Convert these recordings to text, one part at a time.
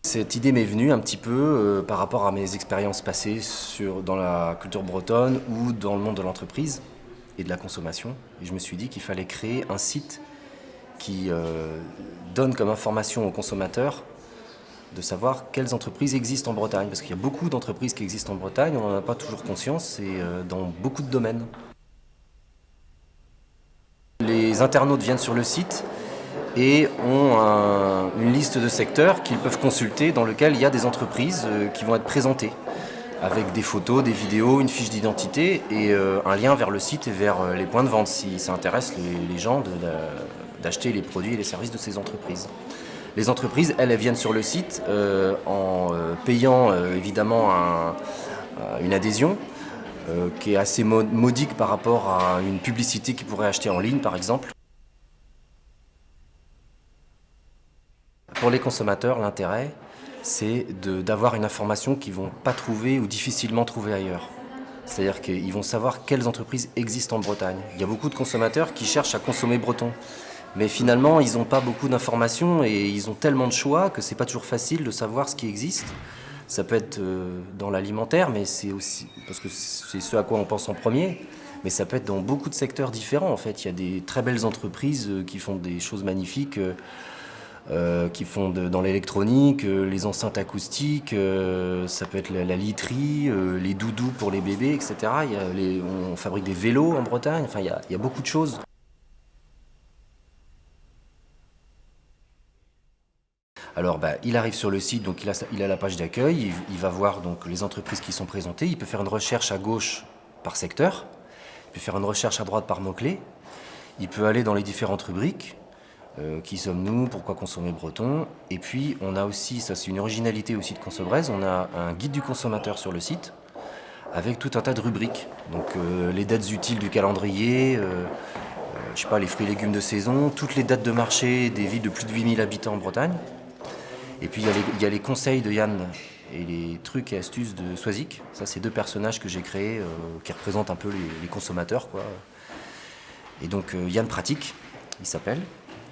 Cette idée m'est venue un petit peu par rapport à mes expériences passées dans la culture bretonne ou dans le monde de l'entreprise et de la consommation. Et je me suis dit qu'il fallait créer un site qui donne comme information aux consommateurs de savoir quelles entreprises existent en Bretagne. Parce qu'il y a beaucoup d'entreprises qui existent en Bretagne, on n'en a pas toujours conscience, et dans beaucoup de domaines. Les internautes viennent sur le site et ont une liste de secteurs qu'ils peuvent consulter dans lequel il y a des entreprises qui vont être présentées avec des photos, des vidéos, une fiche d'identité et un lien vers le site et vers les points de vente si ça intéresse les gens d'acheter les produits et les services de ces entreprises. Les entreprises, elles viennent sur le site en payant évidemment une adhésion qui est assez modique par rapport à une publicité qu'ils pourraient acheter en ligne par exemple. Pour les consommateurs, l'intérêt, c'est d'avoir une information qu'ils ne vont pas trouver ou difficilement trouver ailleurs. C'est-à-dire qu'ils vont savoir quelles entreprises existent en Bretagne. Il y a beaucoup de consommateurs qui cherchent à consommer breton. Mais finalement, ils n'ont pas beaucoup d'informations et ils ont tellement de choix que c'est pas toujours facile de savoir ce qui existe. Ça peut être dans l'alimentaire, mais c'est aussi parce que c'est ce à quoi on pense en premier. Mais ça peut être dans beaucoup de secteurs différents. En fait, il y a des très belles entreprises qui font des choses magnifiques. Qui font dans l'électronique, les enceintes acoustiques, ça peut être la literie, les doudous pour les bébés, etc. On fabrique des vélos en Bretagne, enfin il y a beaucoup de choses. Alors il arrive sur le site, donc il a la page d'accueil, il va voir donc les entreprises qui sont présentées, il peut faire une recherche à gauche par secteur, il peut faire une recherche à droite par mots-clés, il peut aller dans les différentes rubriques. Qui sommes-nous, pourquoi consommer breton. Et puis on a aussi, ça c'est une originalité aussi de Consobraise, on a un guide du consommateur sur le site avec tout un tas de rubriques. Donc les dates utiles du calendrier, je sais pas, les fruits et légumes de saison, toutes les dates de marché des villes de plus de 8000 habitants en Bretagne. Et puis il y a les conseils de Yann et les trucs et astuces de Swazik. Ça c'est deux personnages que j'ai créés qui représentent un peu les consommateurs, quoi. Et donc Yann Pratique, il s'appelle.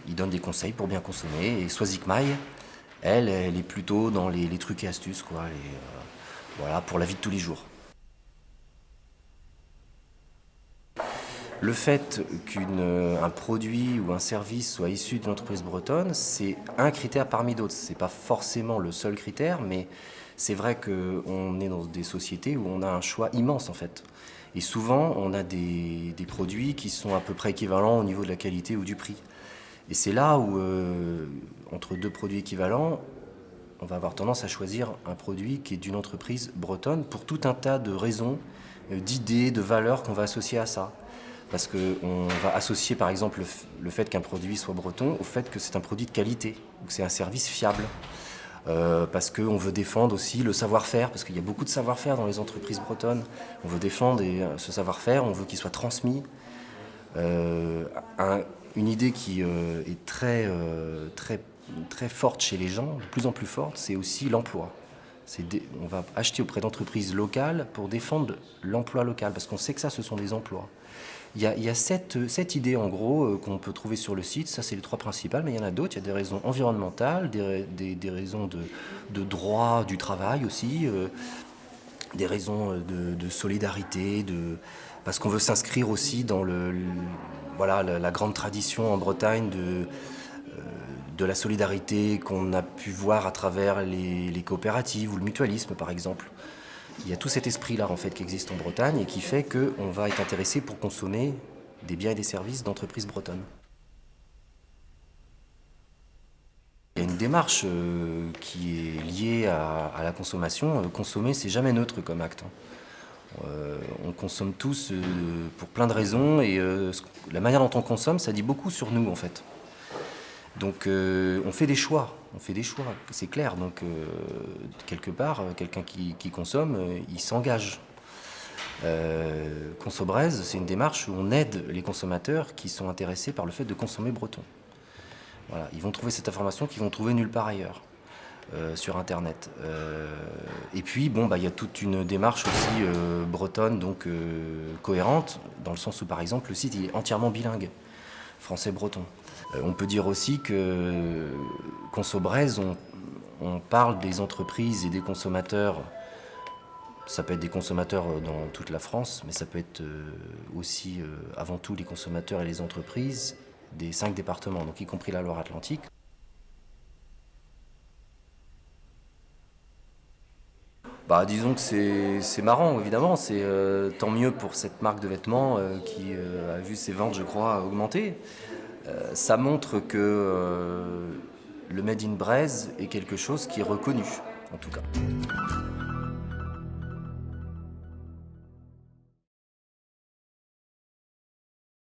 Il donne des conseils pour bien consommer. Et Swazik Mai, elle est plutôt dans les trucs et astuces, quoi, voilà, pour la vie de tous les jours. Le fait qu'un produit ou un service soit issu d'une entreprise bretonne, c'est un critère parmi d'autres. Ce n'est pas forcément le seul critère, mais c'est vrai qu'on est dans des sociétés où on a un choix immense en fait. Et souvent, on a des produits qui sont à peu près équivalents au niveau de la qualité ou du prix. Et c'est là où, entre deux produits équivalents, on va avoir tendance à choisir un produit qui est d'une entreprise bretonne pour tout un tas de raisons, d'idées, de valeurs qu'on va associer à ça. Parce qu'on va associer par exemple le fait qu'un produit soit breton au fait que c'est un produit de qualité, ou que c'est un service fiable. Parce qu'on veut défendre aussi le savoir-faire, parce qu'il y a beaucoup de savoir-faire dans les entreprises bretonnes. On veut défendre ce savoir-faire, on veut qu'il soit transmis. Une idée qui est très forte chez les gens, de plus en plus forte, c'est aussi l'emploi. On va acheter auprès d'entreprises locales pour défendre l'emploi local, parce qu'on sait que ça, ce sont des emplois. Il y a cette idée, en gros, qu'on peut trouver sur le site. Ça, c'est les trois principales, mais il y en a d'autres. Il y a des raisons environnementales, des raisons de droit du travail aussi, des raisons de solidarité, parce qu'on veut s'inscrire aussi dans voilà, la grande tradition en Bretagne de la solidarité qu'on a pu voir à travers les coopératives ou le mutualisme par exemple. Il y a tout cet esprit-là en fait qui existe en Bretagne et qui fait qu'on va être intéressé pour consommer des biens et des services d'entreprises bretonnes. Il y a une démarche qui est liée à la consommation. Consommer, c'est jamais neutre comme acte. On consomme tous pour plein de raisons et la manière dont on consomme, ça dit beaucoup sur nous en fait. Donc on fait des choix, c'est clair. Donc quelque part, quelqu'un qui consomme, il s'engage. Consobraise, c'est une démarche où on aide les consommateurs qui sont intéressés par le fait de consommer breton. Voilà, ils vont trouver cette information qu'ils vont trouver nulle part ailleurs. Sur internet. Et puis il y a toute une démarche aussi bretonne, donc cohérente, dans le sens où par exemple le site il est entièrement bilingue, français-breton. On peut dire aussi que Consobraise, On parle des entreprises et des consommateurs. Ça peut être des consommateurs dans toute la France, mais ça peut être aussi avant tout les consommateurs et les entreprises des 5 départements, donc y compris la Loire-Atlantique. Bah, disons que c'est marrant, évidemment. C'est tant mieux pour cette marque de vêtements qui a vu ses ventes, je crois, augmenter. Ça montre que le Made in Braise est quelque chose qui est reconnu, en tout cas.